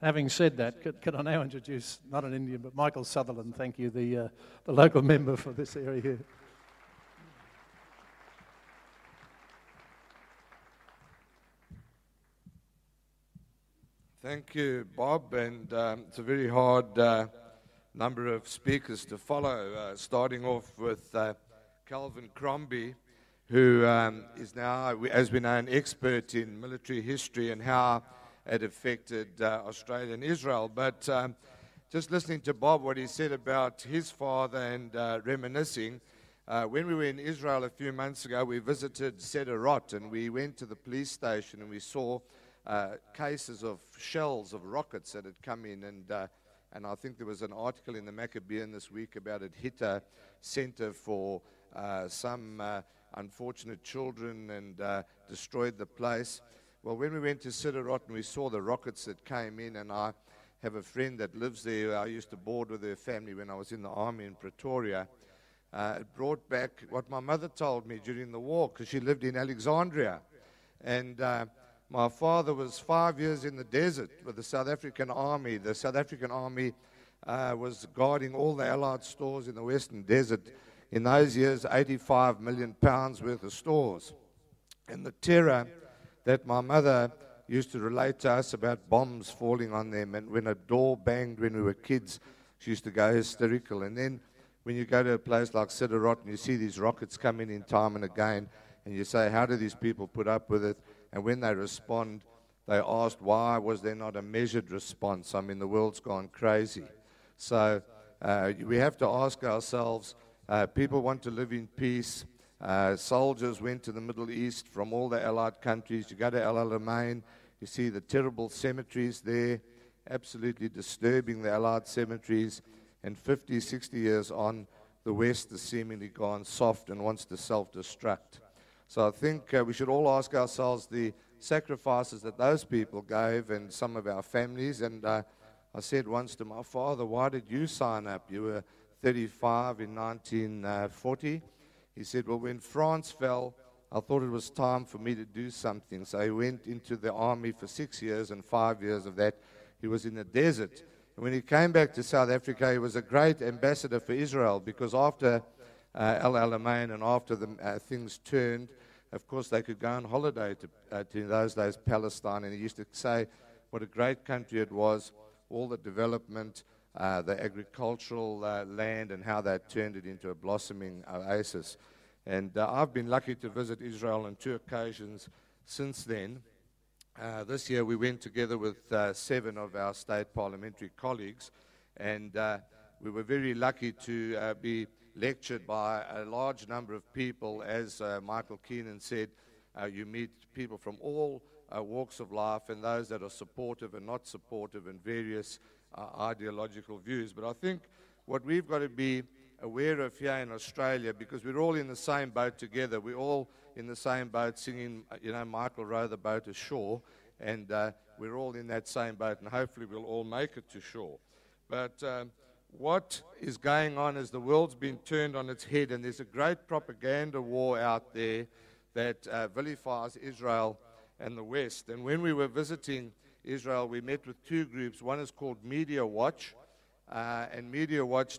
Having said that, could I now introduce, not an Indian, but Michael Sutherland, thank you, the local member for this area here. Thank you, Bob, and it's a very hard number of speakers to follow, starting off with Calvin Crombie, who is now, as we know, an expert in military history and how it affected Australia and Israel. But just listening to Bob, what he said about his father and reminiscing, when we were in Israel a few months ago, we visited Sderot, and we went to the police station and we saw cases of shells of rockets that had come in, and I think there was an article in the Maccabean this week about it hit a center for some unfortunate children and destroyed the place. Well, when we went to Sderot and we saw the rockets that came in, and I have a friend that lives there, I used to board with her family when I was in the army in Pretoria, it brought back what my mother told me during the war, because she lived in Alexandria. And my father was 5 years in the desert with the South African Army. The South African Army was guarding all the Allied stores in the Western Desert. In those years, 85 million pounds worth of stores. And the terror that my mother used to relate to us about bombs falling on them, and when a door banged when we were kids, she used to go hysterical. And then when you go to a place like Sderot and you see these rockets coming in time and again, and you say, how do these people put up with it? And when they respond, they asked, why was there not a measured response? I mean, the world's gone crazy. So we have to ask ourselves, people want to live in peace. Soldiers went to the Middle East from all the Allied countries. You go to El Alamein, you see the terrible cemeteries there, absolutely disturbing, the Allied cemeteries. And 50, 60 years on, the West has seemingly gone soft and wants to self-destruct. So I think we should all ask ourselves the sacrifices that those people gave and some of our families. And I said once to my father, why did you sign up? You were 35 in 1940. He said, well, when France fell, I thought it was time for me to do something. So he went into the army for 6 years, and 5 years of that he was in the desert. And when he came back to South Africa, he was a great ambassador for Israel, because after El Alamein and after the things turned, of course, they could go on holiday to in those days, Palestine. And he used to say what a great country it was, all the development, the agricultural land, and how that turned it into a blossoming oasis. And I've been lucky to visit Israel on 2 occasions since then. This year we went together with 7 of our state parliamentary colleagues, and we were very lucky to be lectured by a large number of people. As Michael Keenan said, you meet people from all walks of life, and those that are supportive and not supportive, and various ideological views. But I think what we've got to be aware of here in Australia, because we're all in the same boat together, we're all in the same boat singing, Michael row the boat ashore, and we're all in that same boat, and hopefully we'll all make it to shore. But what is going on is the world's been turned on its head, and there's a great propaganda war out there that vilifies Israel and the West. And when we were visiting Israel, we met with 2 groups. One is called Media Watch, and Media Watch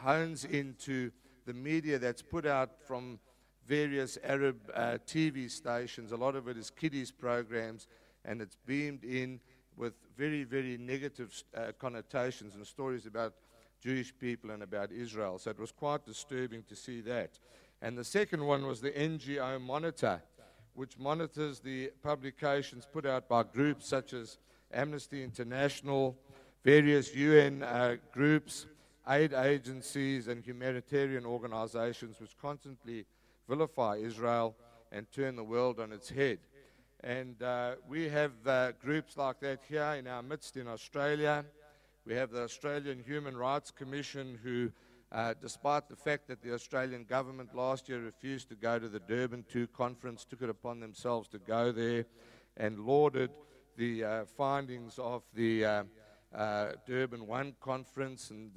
hones into the media that's put out from various Arab TV stations. A lot of it is kiddies programs, and it's beamed in with very, very negative connotations and stories about Jewish people and about Israel. So it was quite disturbing to see that. And the second one was the NGO Monitor, which monitors the publications put out by groups such as Amnesty International, various UN groups, aid agencies, and humanitarian organizations which constantly vilify Israel and turn the world on its head. And we have groups like that here in our midst in Australia. We have the Australian Human Rights Commission, who, despite the fact that the Australian government last year refused to go to the Durban 2 conference, took it upon themselves to go there and lauded the findings of the Durban 1 conference. And